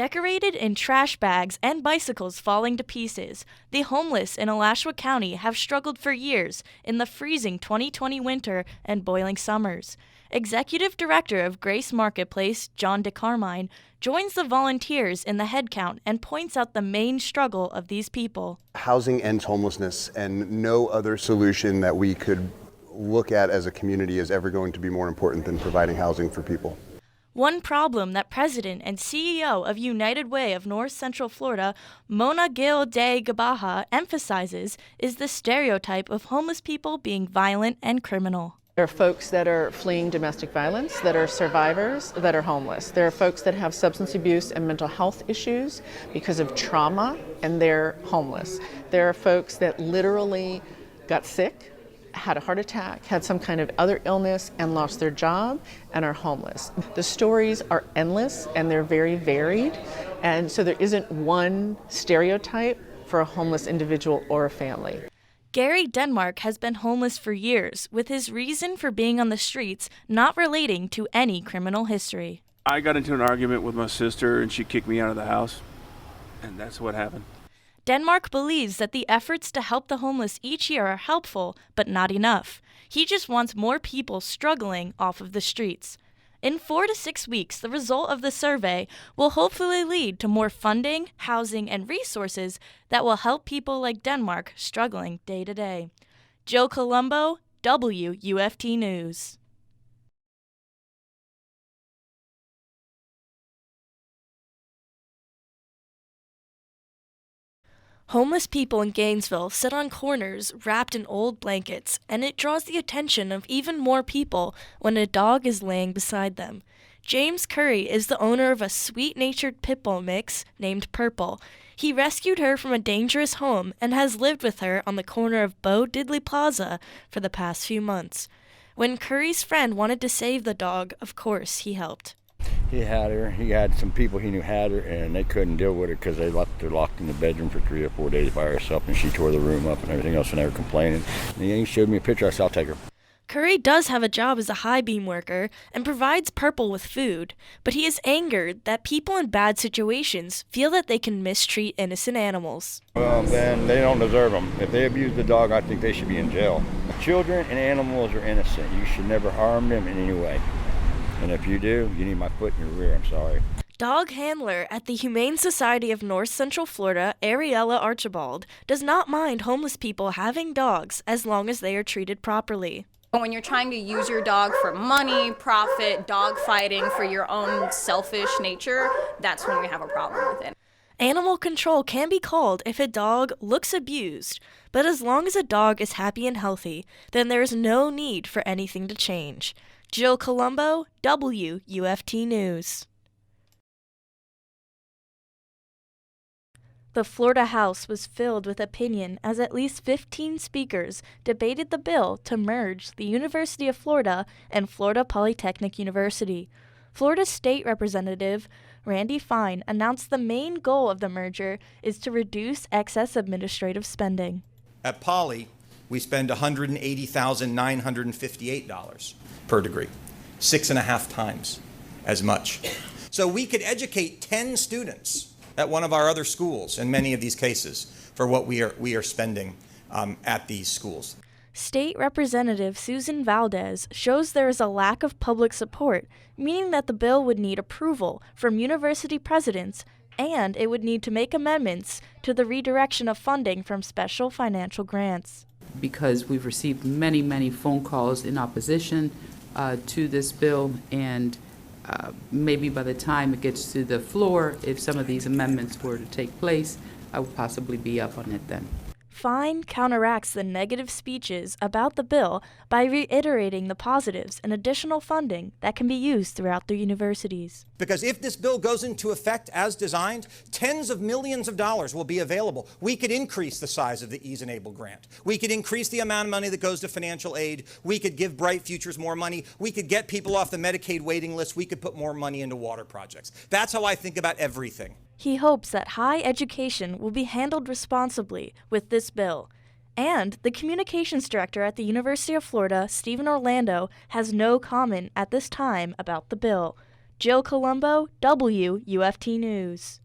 Decorated in trash bags and bicycles falling to pieces, the homeless in Alachua County have struggled for years in the freezing 2020 winter and boiling summers. Executive Director of Grace Marketplace, John DeCarmine, joins the volunteers in the headcount and points out the main struggle of these people. Housing ends homelessness, and no other solution that we could look at as a community is ever going to be more important than providing housing for people. One problem that President and CEO of United Way of North Central Florida, Mona Gil de Gabaja, emphasizes is the stereotype of homeless people being violent and criminal. There are folks that are fleeing domestic violence, that are survivors, that are homeless. There are folks that have substance abuse and mental health issues because of trauma, and they're homeless. There are folks that literally got sick, had a heart attack, had some kind of other illness, and lost their job and are homeless. The stories are endless and they're very varied, and so there isn't one stereotype for a homeless individual or a family. Gary Denmark has been homeless for years, with his reason for being on the streets not relating to any criminal history. I got into an argument with my sister and she kicked me out of the house, and that's what happened. Denmark believes that the efforts to help the homeless each year are helpful, but not enough. He just wants more people struggling off of the streets. In 4 to 6 weeks, the result of the survey will hopefully lead to more funding, housing, and resources that will help people like Denmark struggling day to day. Jill Colombo, WUFT News. Homeless people in Gainesville sit on corners wrapped in old blankets, and it draws the attention of even more people when a dog is laying beside them. James Curry is the owner of a sweet-natured pit bull mix named Purple. He rescued her from a dangerous home and has lived with her on the corner of Bo Diddley Plaza for the past few months. When Curry's friend wanted to save the dog, of course he helped. He had her. He had some people he knew had her, and they couldn't deal with her because they left her locked in the bedroom for 3 or 4 days by herself, and she tore the room up and everything else, and they were complaining. And he showed me a picture. I said, I'll take her. Curry does have a job as a high beam worker and provides Purple with food, but he is angered that people in bad situations feel that they can mistreat innocent animals. Well, then they don't deserve them. If they abuse the dog, I think they should be in jail. Children and animals are innocent. You should never harm them in any way. And if you do, you need my foot in your rear. I'm sorry. Dog handler at the Humane Society of North Central Florida, Ariella Archibald, does not mind homeless people having dogs as long as they are treated properly. When you're trying to use your dog for money, profit, dog fighting for your own selfish nature, that's when we have a problem with it. Animal control can be called if a dog looks abused, but as long as a dog is happy and healthy, then there is no need for anything to change. Jill Colombo, WUFT News. The Florida House was filled with opinion as at least 15 speakers debated the bill to merge the University of Florida and Florida Polytechnic University. Florida State Representative Randy Fine announced the main goal of the merger is to reduce excess administrative spending. At Poly, we spend $180,958 per degree, 6.5 times as much. So we could educate 10 students at one of our other schools in many of these cases for what we are spending at these schools. State Representative Susan Valdez shows there is a lack of public support, meaning that the bill would need approval from university presidents, and it would need to make amendments to the redirection of funding from special financial grants. Because we've received many, many phone calls in opposition to this bill, and maybe by the time it gets to the floor, if some of these amendments were to take place, I would possibly be up on it then. Fine counteracts the negative speeches about the bill by reiterating the positives and additional funding that can be used throughout the universities. Because if this bill goes into effect as designed, tens of millions of dollars will be available. We could increase the size of the Ease and Able grant. We could increase the amount of money that goes to financial aid. We could give Bright Futures more money. We could get people off the Medicaid waiting list. We could put more money into water projects. That's how I think about everything. He hopes that high education will be handled responsibly with this bill. And the communications director at the University of Florida, Stephen Orlando, has no comment at this time about the bill. Jill Colombo, WUFT News.